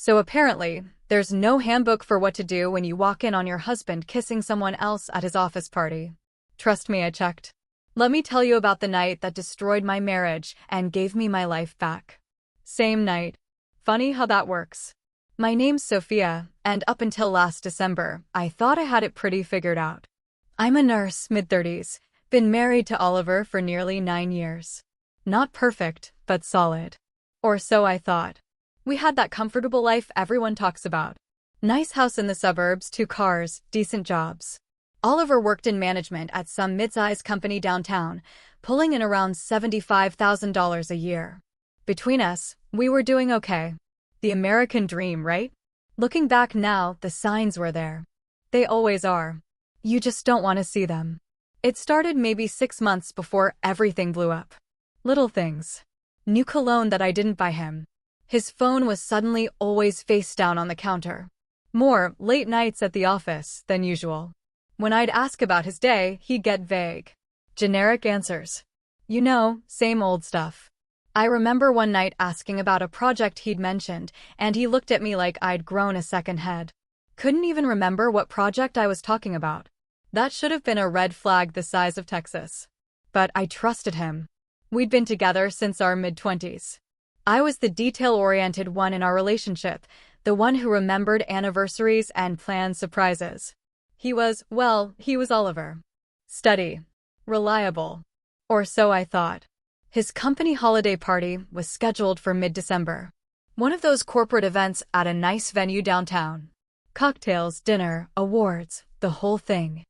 So apparently, there's no handbook for what to do when you walk in on your husband kissing someone else at his office party. Trust me, I checked. Let me tell you about the night that destroyed my marriage and gave me my life back. Same night. Funny how that works. My name's Sophia, and up until last December, I thought I had it pretty figured out. I'm a nurse, mid-30s, been married to Oliver for nearly 9 years. Not perfect, but solid. Or so I thought. We had that comfortable life everyone talks about. Nice house in the suburbs, 2 cars, decent jobs. Oliver worked in management at some mid-sized company downtown, pulling in around $75,000 a year. Between us, we were doing okay. The American dream, right? Looking back now, the signs were there. They always are. You just don't want to see them. It started maybe 6 months before everything blew up. Little things. New cologne that I didn't buy him. His phone was suddenly always face down on the counter. More late nights at the office than usual. When I'd ask about his day, he'd get vague. Generic answers. You know, same old stuff. I remember one night asking about a project he'd mentioned, and he looked at me like I'd grown a second head. Couldn't even remember what project I was talking about. That should have been a red flag the size of Texas. But I trusted him. We'd been together since our mid-20s. I was the detail-oriented one in our relationship, the one who remembered anniversaries and planned surprises. He was Oliver. Steady. Reliable. Or so I thought. His company holiday party was scheduled for mid-December. One of those corporate events at a nice venue downtown. Cocktails, dinner, awards, the whole thing.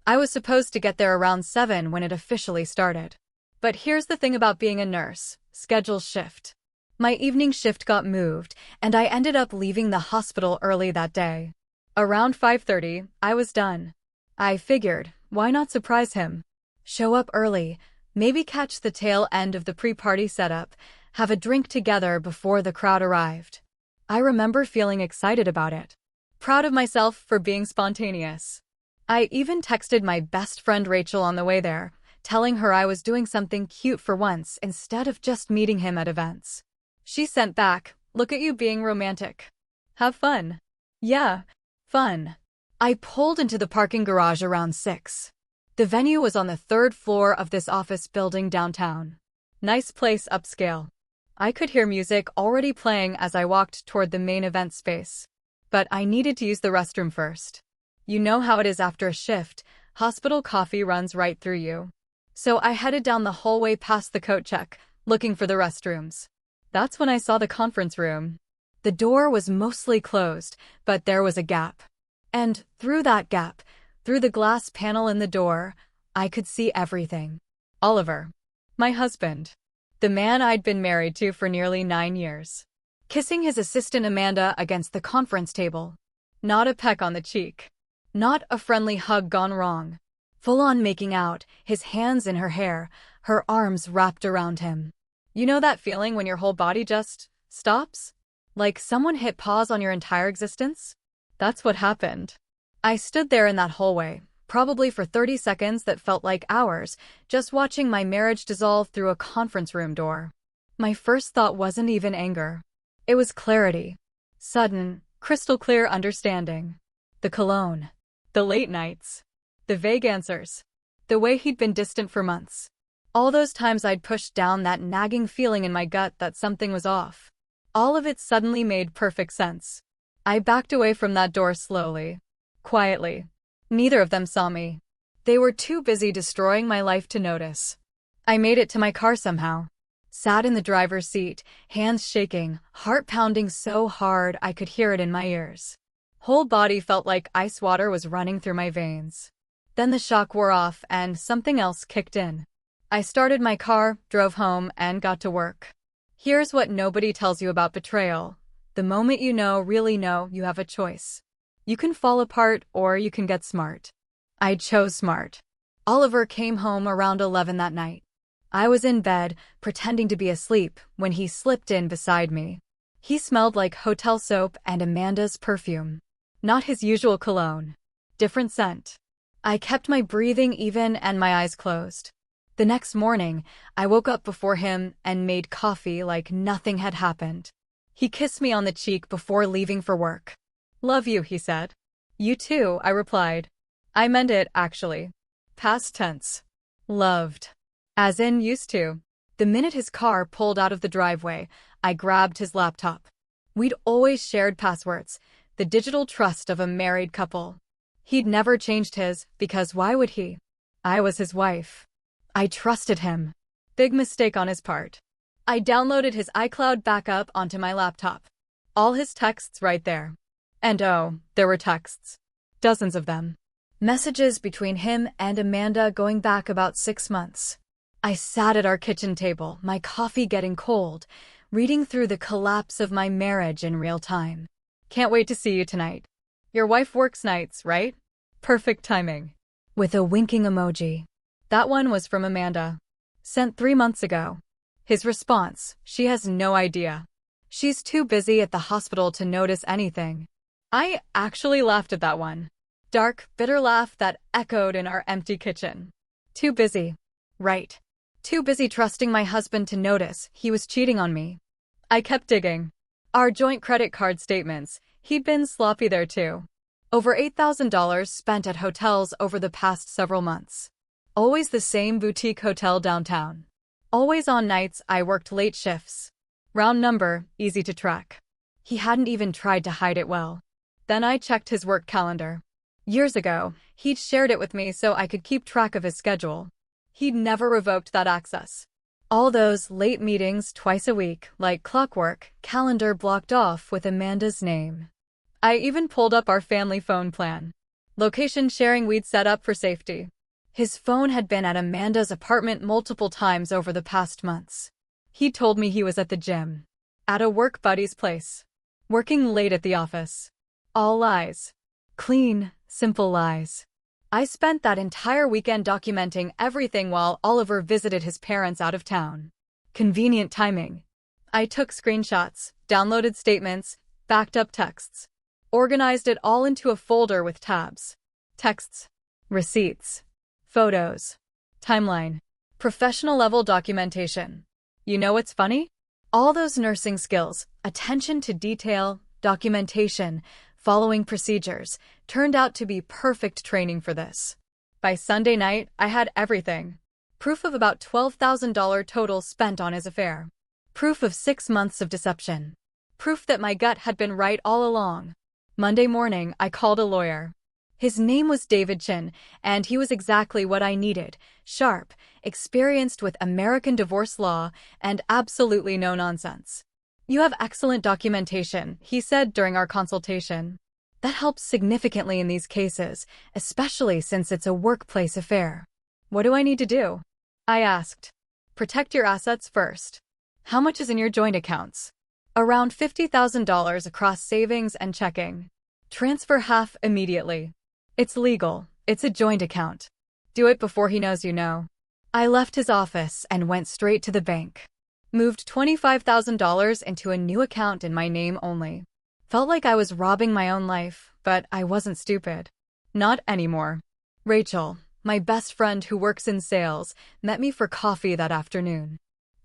I was supposed to get there around 7 when it officially started. But here's the thing about being a nurse. Schedules shift. My evening shift got moved, and I ended up leaving the hospital early that day. Around 5:30, I was done. I figured, why not surprise him? Show up early, maybe catch the tail end of the pre-party setup, have a drink together before the crowd arrived. I remember feeling excited about it. Proud of myself for being spontaneous. I even texted my best friend Rachel on the way there, telling her I was doing something cute for once instead of just meeting him at events. She sent back, "Look at you being romantic. Have fun." Yeah, fun. I pulled into the parking garage around 6. The venue was on the 3rd floor of this office building downtown. Nice place, upscale. I could hear music already playing as I walked toward the main event space. But I needed to use the restroom first. You know how it is after a shift, hospital coffee runs right through you. So I headed down the hallway past the coat check, looking for the restrooms. That's when I saw the conference room. The door was mostly closed, but there was a gap. And through that gap, through the glass panel in the door, I could see everything. Oliver. My husband. The man I'd been married to for nearly 9 years. Kissing his assistant Amanda against the conference table. Not a peck on the cheek. Not a friendly hug gone wrong. Full-on making out, his hands in her hair, her arms wrapped around him. You know that feeling when your whole body just stops? Like someone hit pause on your entire existence? That's what happened. I stood there in that hallway, probably for 30 seconds that felt like hours, just watching my marriage dissolve through a conference room door. My first thought wasn't even anger. It was clarity. Sudden, crystal clear understanding. The cologne. The late nights. The vague answers. The way he'd been distant for months. All those times I'd pushed down that nagging feeling in my gut that something was off. All of it suddenly made perfect sense. I backed away from that door slowly. Quietly. Neither of them saw me. They were too busy destroying my life to notice. I made it to my car somehow. Sat in the driver's seat, hands shaking, heart pounding so hard I could hear it in my ears. Whole body felt like ice water was running through my veins. Then the shock wore off and something else kicked in. I started my car, drove home, and got to work. Here's what nobody tells you about betrayal. The moment you know, really know, you have a choice. You can fall apart or you can get smart. I chose smart. Oliver came home around 11 that night. I was in bed, pretending to be asleep, when he slipped in beside me. He smelled like hotel soap and Amanda's perfume. Not his usual cologne. Different scent. I kept my breathing even and my eyes closed. The next morning, I woke up before him and made coffee like nothing had happened. He kissed me on the cheek before leaving for work. "Love you," he said. "You too," I replied. I meant it, actually. Past tense. Loved. As in used to. The minute his car pulled out of the driveway, I grabbed his laptop. We'd always shared passwords, the digital trust of a married couple. He'd never changed his, because why would he? I was his wife. I trusted him. Big mistake on his part. I downloaded his iCloud backup onto my laptop. All his texts right there. And oh, there were texts. Dozens of them. Messages between him and Amanda going back about 6 months. I sat at our kitchen table, my coffee getting cold, reading through the collapse of my marriage in real time. "Can't wait to see you tonight. Your wife works nights, right? Perfect timing." With a winking emoji. That one was from Amanda. Sent 3 months ago. His response: "She has no idea. She's too busy at the hospital to notice anything." I actually laughed at that one. Dark, bitter laugh that echoed in our empty kitchen. Too busy. Right. Too busy trusting my husband to notice he was cheating on me. I kept digging. Our joint credit card statements, he'd been sloppy there too. Over $8,000 spent at hotels over the past several months. Always the same boutique hotel downtown. Always on nights I worked late shifts. Round number, easy to track. He hadn't even tried to hide it well. Then I checked his work calendar. Years ago, he'd shared it with me so I could keep track of his schedule. He'd never revoked that access. All those late meetings twice a week, like clockwork, calendar blocked off with Amanda's name. I even pulled up our family phone plan. Location sharing we'd set up for safety. His phone had been at Amanda's apartment multiple times over the past months. He told me he was at the gym. At a work buddy's place. Working late at the office. All lies. Clean, simple lies. I spent that entire weekend documenting everything while Oliver visited his parents out of town. Convenient timing. I took screenshots, downloaded statements, backed up texts. Organized it all into a folder with tabs. Texts. Receipts. Photos. Timeline. Professional level documentation. You know what's funny? All those nursing skills, attention to detail, documentation, following procedures, turned out to be perfect training for this. By Sunday night, I had everything. Proof of about $12,000 total spent on his affair. Proof of 6 months of deception. Proof that my gut had been right all along. Monday morning, I called a lawyer. His name was David Chin, and he was exactly what I needed. Sharp, experienced with American divorce law, and absolutely no nonsense. "You have excellent documentation," he said during our consultation. "That helps significantly in these cases, especially since it's a workplace affair." "What do I need to do?" I asked. "Protect your assets first." "How much is in your joint accounts?" "Around $50,000 across savings and checking." "Transfer half immediately." "It's legal. It's a joint account." "Do it before he knows you know." I left his office and went straight to the bank. Moved $25,000 into a new account in my name only. Felt like I was robbing my own life, but I wasn't stupid. Not anymore. Rachel, my best friend who works in sales, met me for coffee that afternoon.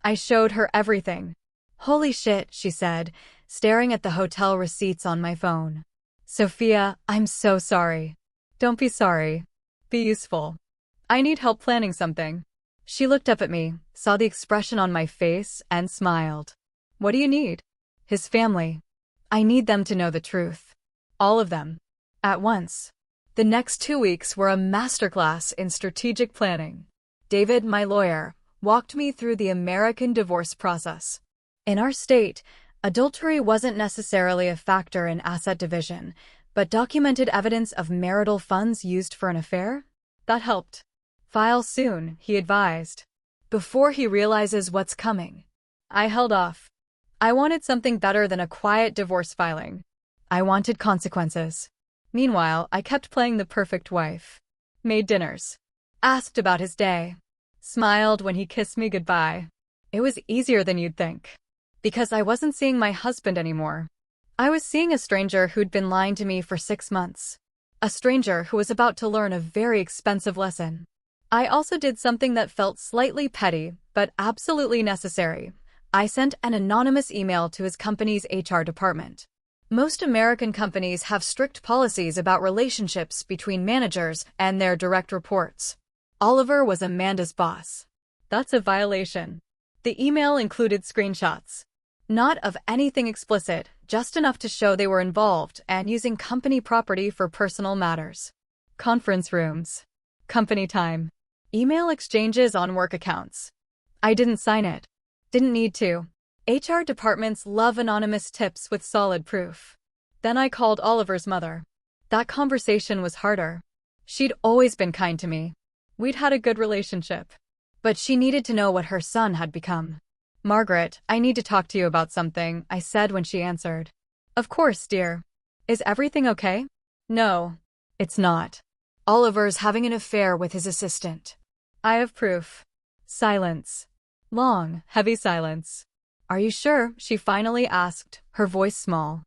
I showed her everything. "Holy shit," she said, staring at the hotel receipts on my phone. "Sophia, I'm so sorry." "Don't be sorry. Be useful. I need help planning something." She looked up at me, saw the expression on my face, and smiled. "What do you need?" "His family. I need them to know the truth. All of them. At once." The next 2 weeks were a masterclass in strategic planning. David, my lawyer, walked me through the American divorce process. In our state, adultery wasn't necessarily a factor in asset division, but documented evidence of marital funds used for an affair? That helped. "File soon," he advised. "Before he realizes what's coming." I held off. I wanted something better than a quiet divorce filing. I wanted consequences. Meanwhile, I kept playing the perfect wife. Made dinners. Asked about his day. Smiled when he kissed me goodbye. It was easier than you'd think. Because I wasn't seeing my husband anymore. I was seeing a stranger who'd been lying to me for 6 months. A stranger who was about to learn a very expensive lesson. I also did something that felt slightly petty, but absolutely necessary. I sent an anonymous email to his company's HR department. Most American companies have strict policies about relationships between managers and their direct reports. Oliver was Amanda's boss. That's a violation. The email included screenshots. Not of anything explicit, just enough to show they were involved and using company property for personal matters. Conference rooms. Company time. Email exchanges on work accounts. I didn't sign it. Didn't need to. HR departments love anonymous tips with solid proof. Then I called Oliver's mother. That conversation was harder. She'd always been kind to me. We'd had a good relationship. But she needed to know what her son had become. "Margaret, I need to talk to you about something," I said when she answered. "Of course, dear. Is everything okay?" "No, it's not. Oliver's having an affair with his assistant." "I have proof." Silence. Long, heavy silence. "Are you sure?" she finally asked, her voice small.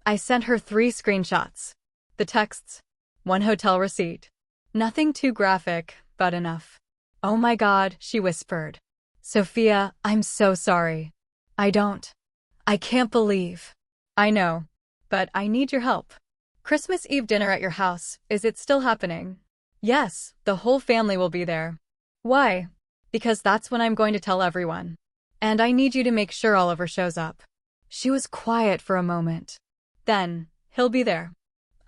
I sent her 3 screenshots. The texts. 1 hotel receipt. Nothing too graphic, but enough. "Oh my God," she whispered. "Sophia, I'm so sorry. I can't believe." "I know. But I need your help." "Christmas Eve dinner at your house, is it still happening?" "Yes, the whole family will be there." "Why?" "Because that's when I'm going to tell everyone. And I need you to make sure Oliver shows up." She was quiet for a moment. Then, "He'll be there.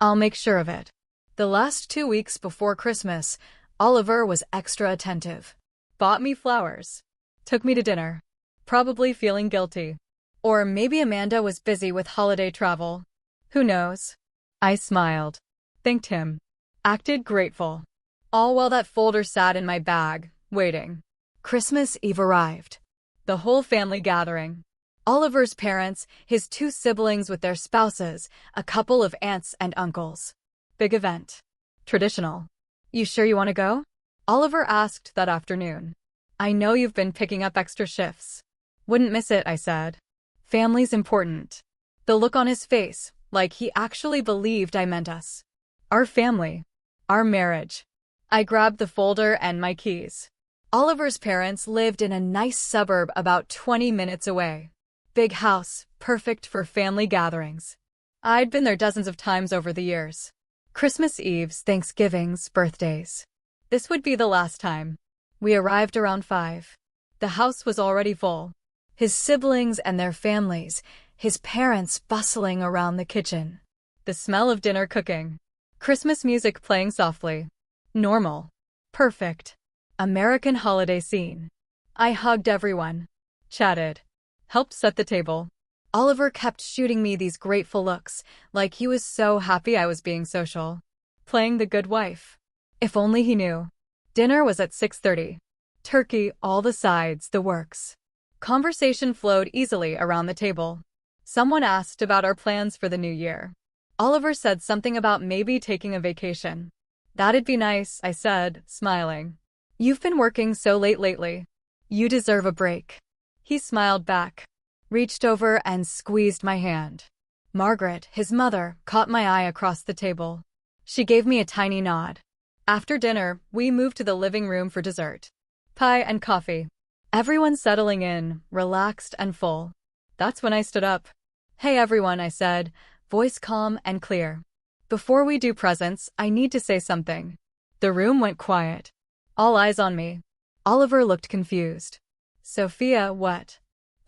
I'll make sure of it." The last 2 weeks before Christmas, Oliver was extra attentive. Bought me flowers. Took me to dinner. Probably feeling guilty. Or maybe Amanda was busy with holiday travel. Who knows? I smiled. Thanked him. Acted grateful. All while that folder sat in my bag, waiting. Christmas Eve arrived. The whole family gathering. Oliver's parents, his 2 siblings with their spouses, a couple of aunts and uncles. Big event. Traditional. "You sure you want to go?" Oliver asked that afternoon. "I know you've been picking up extra shifts." "Wouldn't miss it," I said. "Family's important." The look on his face, like he actually believed I meant us. Our family. Our marriage. I grabbed the folder and my keys. Oliver's parents lived in a nice suburb about 20 minutes away. Big house, perfect for family gatherings. I'd been there dozens of times over the years. Christmas Eves, Thanksgivings, birthdays. This would be the last time. We arrived around 5. The house was already full. His siblings and their families, his parents bustling around the kitchen. The smell of dinner cooking. Christmas music playing softly. Normal. Perfect. American holiday scene. I hugged everyone. Chatted. Helped set the table. Oliver kept shooting me these grateful looks, like he was so happy I was being social. Playing the good wife. If only he knew. Dinner was at 6:30. Turkey, all the sides, the works. Conversation flowed easily around the table. Someone asked about our plans for the new year. Oliver said something about maybe taking a vacation. "That'd be nice," I said, smiling. "You've been working so late lately. You deserve a break." He smiled back, reached over and squeezed my hand. Margaret, his mother, caught my eye across the table. She gave me a tiny nod. After dinner, we moved to the living room for dessert. Pie and coffee. Everyone settling in, relaxed and full. That's when I stood up. "Hey everyone," I said, voice calm and clear. "Before we do presents, I need to say something." The room went quiet. All eyes on me. Oliver looked confused. "Sophia, what?"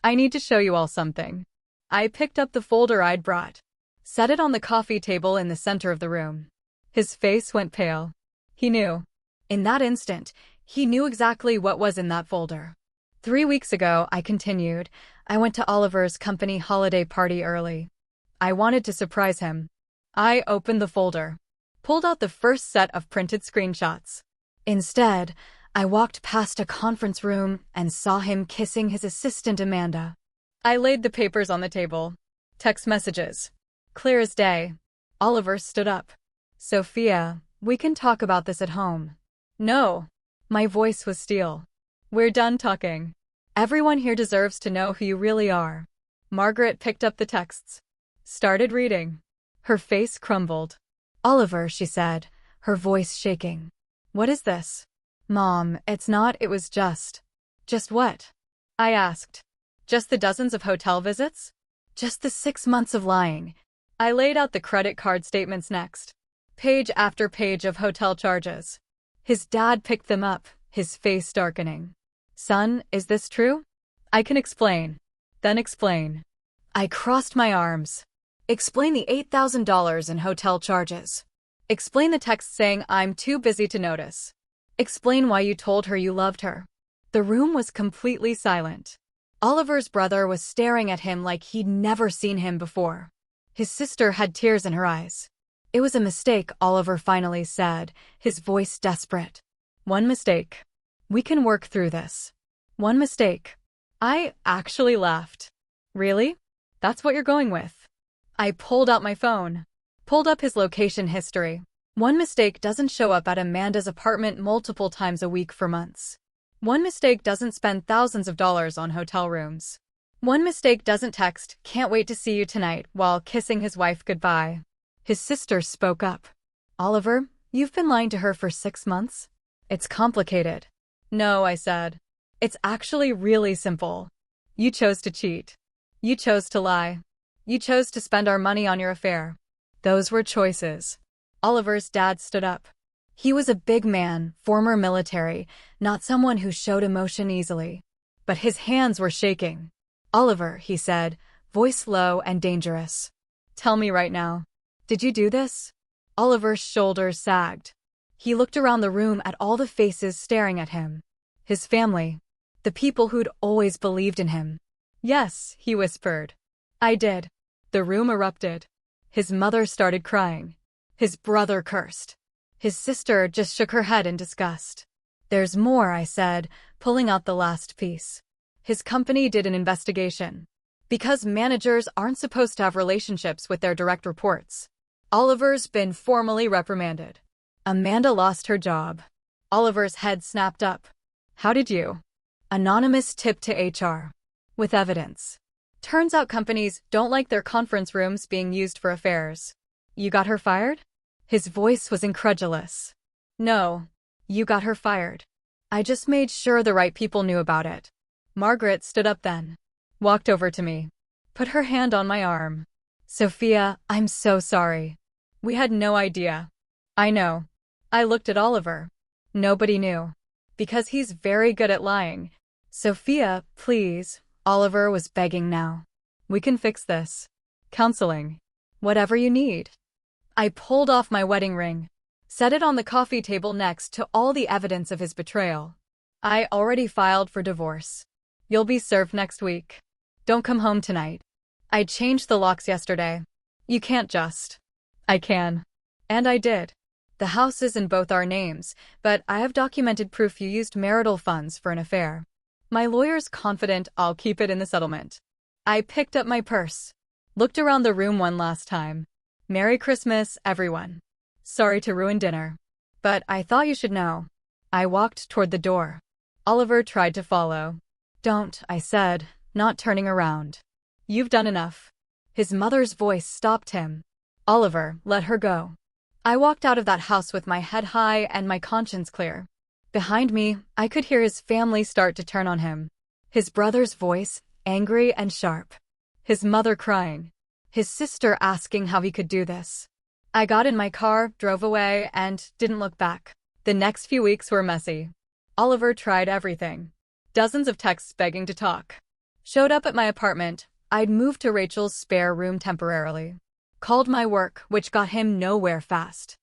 "I need to show you all something." I picked up the folder I'd brought. Set it on the coffee table in the center of the room. His face went pale. He knew. In that instant, he knew exactly what was in that folder. 3 weeks ago, I continued, I went to Oliver's company holiday party early. I wanted to surprise him. I opened the folder. Pulled out the first set of printed screenshots. Instead, I walked past a conference room and saw him kissing his assistant Amanda. I laid the papers on the table. Text messages. Clear as day. Oliver stood up. "Sophia, we can talk about this at home." "No." My voice was steel. "We're done talking. Everyone here deserves to know who you really are." Margaret picked up the texts. Started reading. Her face crumbled. "Oliver," she said, her voice shaking. "What is this?" "Mom, it's not, it was just." "Just what?" I asked. Just the dozens of hotel visits? Just the 6 months of lying. I laid out the credit card statements next. Page after page of hotel charges. His dad picked them up, his face darkening. Son, is this true? I can explain. Then explain. I crossed my arms. Explain the $8,000 in hotel charges. Explain the text saying I'm too busy to notice. Explain why you told her you loved her. The room was completely silent. Oliver's brother was staring at him like he'd never seen him before. His sister had tears in her eyes. It was a mistake, Oliver finally said, his voice desperate. One mistake. We can work through this. One mistake. I actually laughed. Really? That's what you're going with? I pulled out my phone. Pulled up his location history. One mistake doesn't show up at Amanda's apartment multiple times a week for months. One mistake doesn't spend thousands of dollars on hotel rooms. One mistake doesn't text, "Can't wait to see you tonight," while kissing his wife goodbye. His sister spoke up. Oliver, you've been lying to her for 6 months? It's complicated. No, I said. It's actually really simple. You chose to cheat. You chose to lie. You chose to spend our money on your affair. Those were choices. Oliver's dad stood up. He was a big man, former military, not someone who showed emotion easily. But his hands were shaking. Oliver, he said, voice low and dangerous. Tell me right now. Did you do this? Oliver's shoulders sagged. He looked around the room at all the faces staring at him. His family. The people who'd always believed in him. Yes, he whispered. I did. The room erupted. His mother started crying. His brother cursed. His sister just shook her head in disgust. There's more, I said, pulling out the last piece. His company did an investigation. Because managers aren't supposed to have relationships with their direct reports. Oliver's been formally reprimanded. Amanda lost her job. Oliver's head snapped up. How did you? Anonymous tip to HR. With evidence. Turns out companies don't like their conference rooms being used for affairs. You got her fired? His voice was incredulous. No. You got her fired. I just made sure the right people knew about it. Margaret stood up then. Walked over to me. Put her hand on my arm. Sophia, I'm so sorry. We had no idea. I know. I looked at Oliver. Nobody knew. Because he's very good at lying. Sophia, please. Oliver was begging now. We can fix this. Counseling. Whatever you need. I pulled off my wedding ring. Set it on the coffee table next to all the evidence of his betrayal. I already filed for divorce. You'll be served next week. Don't come home tonight. I changed the locks yesterday. You can't just. I can. And I did. The house is in both our names, but I have documented proof you used marital funds for an affair. My lawyer's confident I'll keep it in the settlement. I picked up my purse. Looked around the room one last time. Merry Christmas, everyone. Sorry to ruin dinner. But I thought you should know. I walked toward the door. Oliver tried to follow. Don't, I said, not turning around. You've done enough. His mother's voice stopped him. Oliver, let her go. I walked out of that house with my head high and my conscience clear. Behind me, I could hear his family start to turn on him. His brother's voice, angry and sharp. His mother crying. His sister asking how he could do this. I got in my car, drove away, and didn't look back. The next few weeks were messy. Oliver tried everything. Dozens of texts begging to talk. Showed up at my apartment. I'd moved to Rachel's spare room temporarily. Called my work, which got him nowhere fast.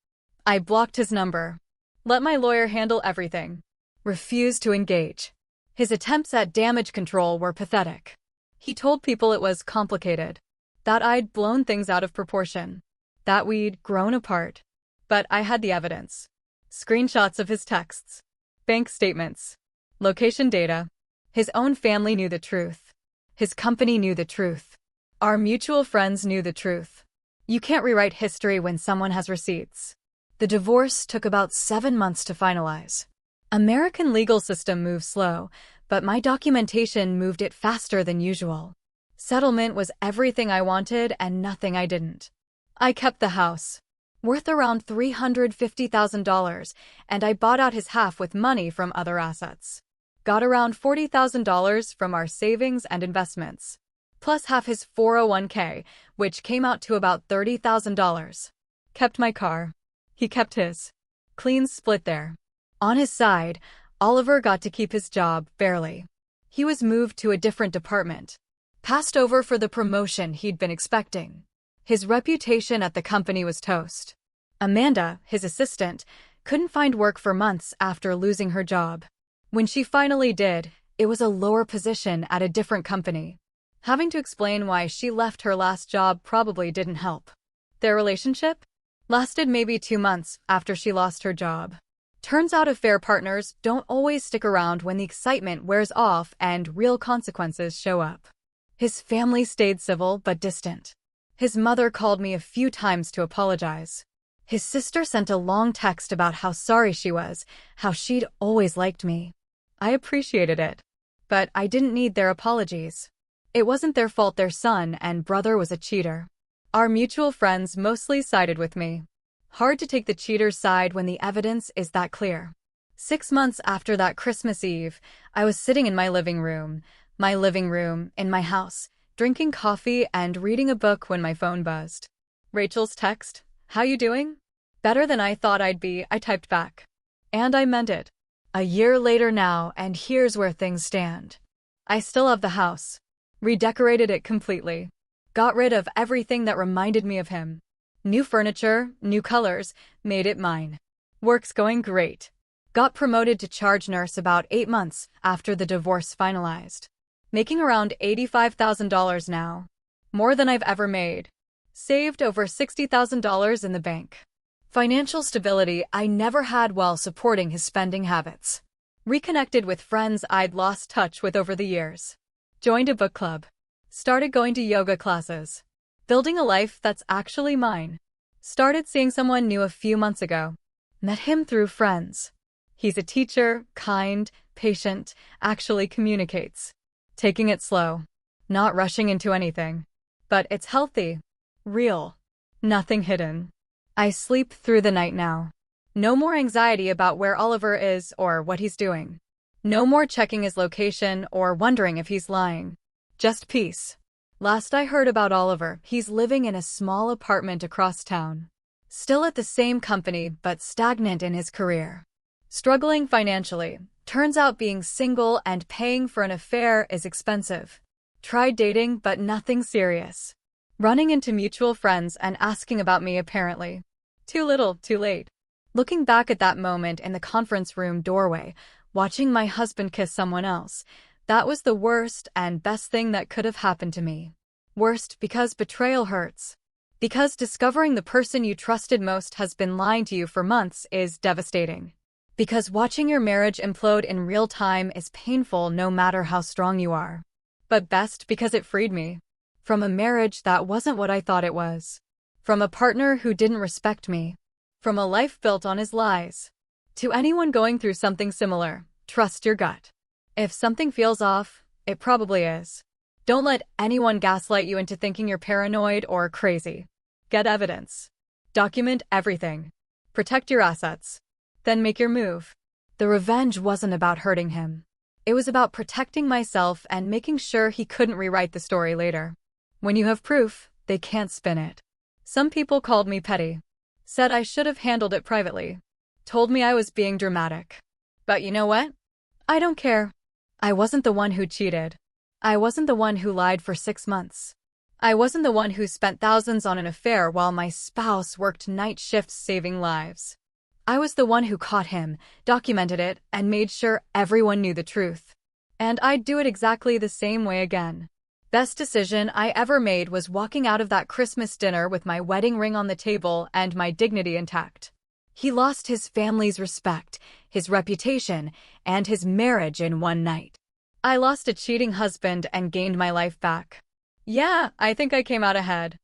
I blocked his number. Let my lawyer handle everything. Refused to engage. His attempts at damage control were pathetic. He told people it was complicated. That I'd blown things out of proportion. That we'd grown apart. But I had the evidence. Screenshots of his texts. Bank statements. Location data. His own family knew the truth. His company knew the truth. Our mutual friends knew the truth. You can't rewrite history when someone has receipts. The divorce took about 7 months to finalize. American legal system moves slow, but my documentation moved it faster than usual. Settlement was everything I wanted and nothing I didn't. I kept the house, worth around $350,000, and I bought out his half with money from other assets. Got around $40,000 from our savings and investments, plus half his 401k, which came out to about $30,000. Kept my car. He kept his. Clean split there. On his side, Oliver got to keep his job, barely. He was moved to a different department. Passed over for the promotion he'd been expecting. His reputation at the company was toast. Amanda, his assistant, couldn't find work for months after losing her job. When she finally did, it was a lower position at a different company. Having to explain why she left her last job probably didn't help. Their relationship lasted maybe 2 months after she lost her job. Turns out affair partners don't always stick around when the excitement wears off and real consequences show up. His family stayed civil but distant. His mother called me a few times to apologize. His sister sent a long text about how sorry she was, how she'd always liked me. I appreciated it. But I didn't need their apologies. It wasn't their fault their son and brother was a cheater. Our mutual friends mostly sided with me. Hard to take the cheater's side when the evidence is that clear. 6 months after that Christmas Eve, I was sitting in my living room in my house, drinking coffee and reading a book when my phone buzzed. Rachel's text, "How you doing?" "Better than I thought I'd be," I typed back. And I meant it. A year later now, and here's where things stand. I still have the house. Redecorated it completely. Got rid of everything that reminded me of him. New furniture, new colors, made it mine. Work's going great. Got promoted to charge nurse about 8 months after the divorce finalized. Making around $85,000 now. More than I've ever made. Saved over $60,000 in the bank. Financial stability I never had while supporting his spending habits. Reconnected with friends I'd lost touch with over the years. Joined a book club. Started going to yoga classes. Building a life that's actually mine. Started seeing someone new a few months ago. Met him through friends. He's a teacher, kind, patient, actually communicates. Taking it slow. Not rushing into anything. But it's healthy. Real. Nothing hidden. I sleep through the night now. No more anxiety about where Oliver is or what he's doing. No more checking his location or wondering if he's lying. Just peace. Last I heard about Oliver, he's living in a small apartment across town. Still at the same company, but stagnant in his career. Struggling financially. Turns out being single and paying for an affair is expensive. Tried dating, but nothing serious. Running into mutual friends and asking about me apparently. Too little, too late. Looking back at that moment in the conference room doorway, watching my husband kiss someone else, that was the worst and best thing that could have happened to me. Worst because betrayal hurts. Because discovering the person you trusted most has been lying to you for months is devastating. Because watching your marriage implode in real time is painful no matter how strong you are. But best because it freed me. From a marriage that wasn't what I thought it was. From a partner who didn't respect me. From a life built on his lies. To anyone going through something similar, trust your gut. If something feels off, it probably is. Don't let anyone gaslight you into thinking you're paranoid or crazy. Get evidence. Document everything. Protect your assets. Then make your move. The revenge wasn't about hurting him. It was about protecting myself and making sure he couldn't rewrite the story later. When you have proof, they can't spin it. Some people called me petty. Said I should have handled it privately. Told me I was being dramatic. But you know what? I don't care. I wasn't the one who cheated. I wasn't the one who lied for 6 months. I wasn't the one who spent thousands on an affair while my spouse worked night shifts saving lives. I was the one who caught him, documented it, and made sure everyone knew the truth. And I'd do it exactly the same way again. Best decision I ever made was walking out of that Christmas dinner with my wedding ring on the table and my dignity intact. He lost his family's respect, his reputation, and his marriage in one night. I lost a cheating husband and gained my life back. Yeah, I think I came out ahead.